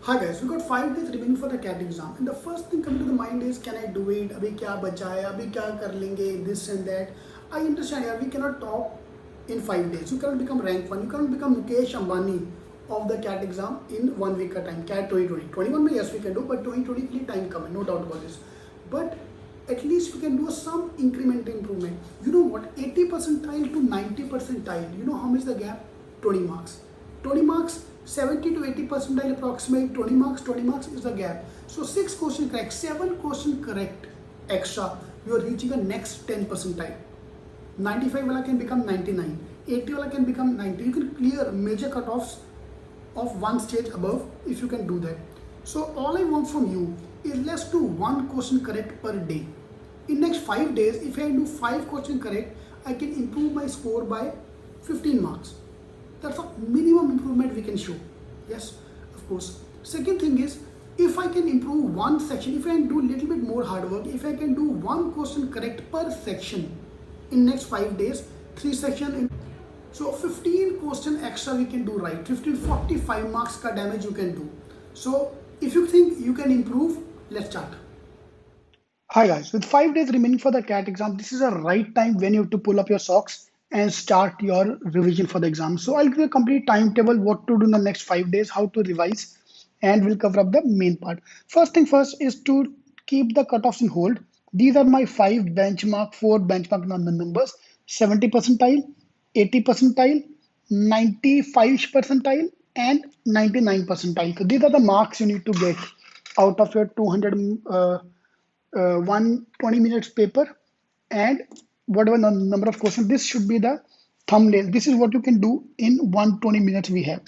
Hi guys, we got 5 days remaining for the CAT exam, and the first thing coming to the mind is, can I do it? अभी क्या बचा है? अभी क्या कर लेंगे? This and that. I understand, यार, we cannot top in 5 days. You cannot become rank one. You cannot become Mukesh Ambani of the CAT exam in 1 week time. CAT 2020, 21 में yes we can do, but 2020 time coming, no doubt about this. But at least we can do some incremental improvement. You know what? 80 percentile to 90 percentile. You know how much the gap? 20 marks. 20 marks. 70 to 80 percentile approximate 20 marks is the gap. So 6 question correct, 7 question correct extra, you are reaching the next 10 percentile. 95 wala can become 99, 80 wala can become 90. You can clear major cutoffs of one stage above if you can do that. So all I want from you is let's do one question correct per day. In next 5 days, if I do 5 question correct, I can improve my score by 15 marks. That's a minimum improvement we can show. Yes, of course. Second thing is, if I can improve one section, if I can do a little bit more hard work, if I can do one question correct per section in next 5 days, 3 section, so 15 question extra we can do, right? 15, 45 marks ka damage you can do. So if you think you can improve, let's start. Hi guys, with 5 days remaining for the CAT exam, this is a right time when you have to pull up your socks and start your revision for the exam. So I'll give you a complete timetable, what to do in the next 5 days, how to revise, and we'll cover up the main part. First thing first is to keep the cutoffs in hold. These are my 4 benchmark numbers: 70 percentile, 80 percentile, 95 percentile, and 99 percentile. So these are the marks you need to get out of your 120 minutes paper, and whatever number of questions. This should be the thumbnail. This is what you can do in 120 minutes we have.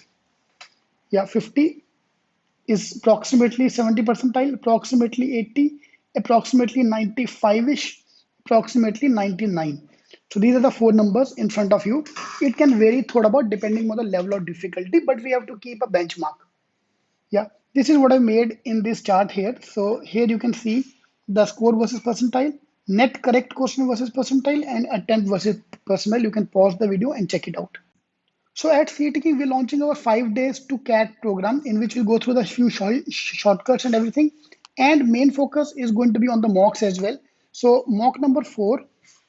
Yeah, 50 is approximately 70 percentile, approximately 80, approximately 95-ish, approximately 99. So these are the 4 numbers in front of you. It can vary thought about depending on the level of difficulty, but we have to keep a benchmark. Yeah, this is what I made in this chart here. So here you can see the score versus percentile, net correct question versus percentile, and attempt versus percentile. You can pause the video and check it out. So at CET King, we're launching our 5 days to CAT program in which we'll go through the few shortcuts and everything. And main focus is going to be on the mocks as well. So mock number 4,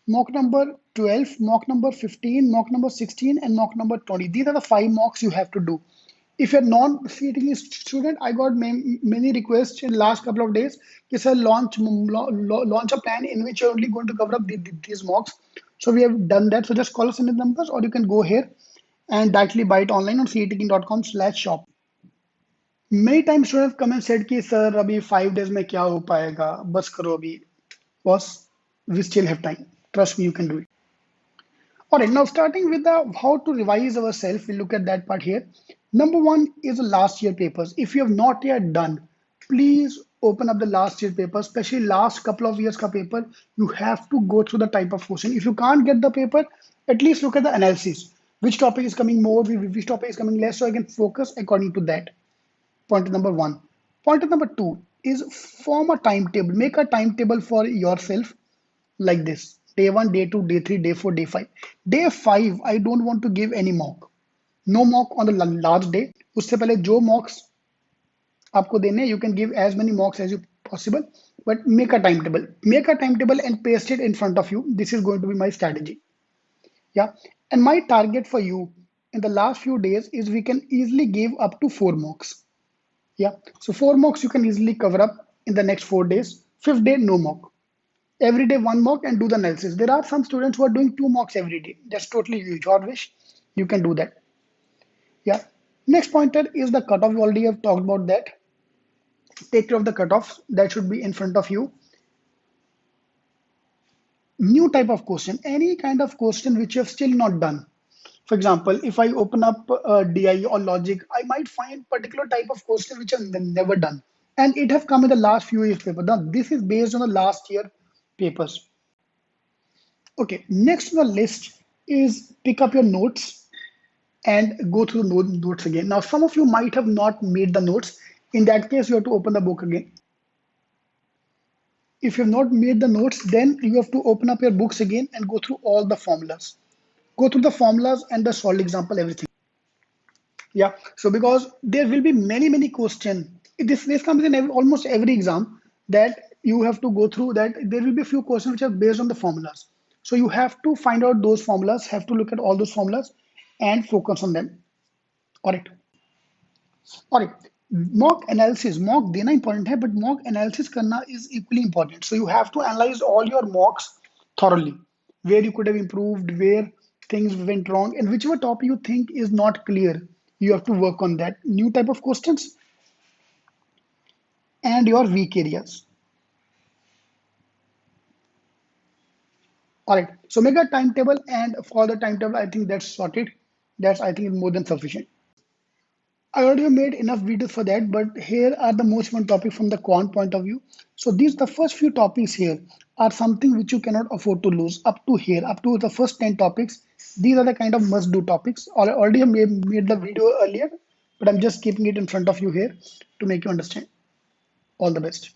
mock number 12, mock number 15, mock number 16, and mock number 20. These are the 5 mocks you have to do. If you're non-CET student, I got many requests in last couple of days. Yes, sir, launch a plan in which you're only going to cover up these mocks. So we have done that. So just call us in the numbers, or you can go here and directly buy it online on cetking.com/shop. Many times students have come and said कि sir अभी 5 days में क्या हो पाएगा, बस करो अभी. Boss, we still have time. Trust me, you can do it. All right, now starting with the how to revise ourselves, we'll look at that part here. Number 1 is the last year papers. If you have not yet done, please open up the last year paper, especially last couple of years ka paper. You have to go through the type of question. If you can't get the paper, at least look at the analysis. Which topic is coming more, which topic is coming less, so I can focus according to that. Point number 1. Point number 2 is form a timetable. Make a timetable for yourself like this. Day 1, day 2, day 3, day 4, day 5. Day 5, I don't want to give any mock. No mock on the last day. उससे पहले जो mocks आपको देने, you can give as many mocks as you possible, but make a timetable. Make a timetable and paste it in front of you. This is going to be my strategy. Yeah, and my target for you in the last few days is we can easily give up to 4 mocks. Yeah, so 4 mocks you can easily cover up in the next 4 days. 5th day, no mock. Every day 1 mock and do the analysis. There are some students who are doing 2 mocks every day. That's totally your wish. You can do that. Yeah. Next pointer is the cutoff. We already have talked about that. Take care of the cutoffs. That should be in front of you. New type of question. Any kind of question which you have still not done. For example, if I open up DI or logic, I might find particular type of question which I've never done. And it have come in the last few years paper. Now, this is based on the last year papers. Okay, next on the list is pick up your notes and go through the notes again. Now, some of you might have not made the notes. In that case, you have to open the book again. If you have not made the notes, then you have to open up your books again and go through all the formulas. Go through the formulas and the solved example, everything. Yeah, so because there will be many questions This comes in almost every exam, that you have to go through, that there will be a few questions which are based on the formulas. So you have to find out those formulas, have to look at all those formulas and focus on them. All right. All right. Mock analysis, mock देना important है, but mock analysis करना is equally important. So you have to analyze all your mocks thoroughly, where you could have improved, where things went wrong, and whichever topic you think is not clear, you have to work on that new type of questions and your weak areas. All right. So make a timetable, and for the timetable, I think that's sorted. That's, I think, more than sufficient. I already made enough videos for that, but here are the most important topic from the quant point of view. So these, the first few topics here are something which you cannot afford to lose. Up to here, up to the first 10 topics, these are the kind of must do topics. I already made the video earlier, but I'm just keeping it in front of you here to make you understand. All the best.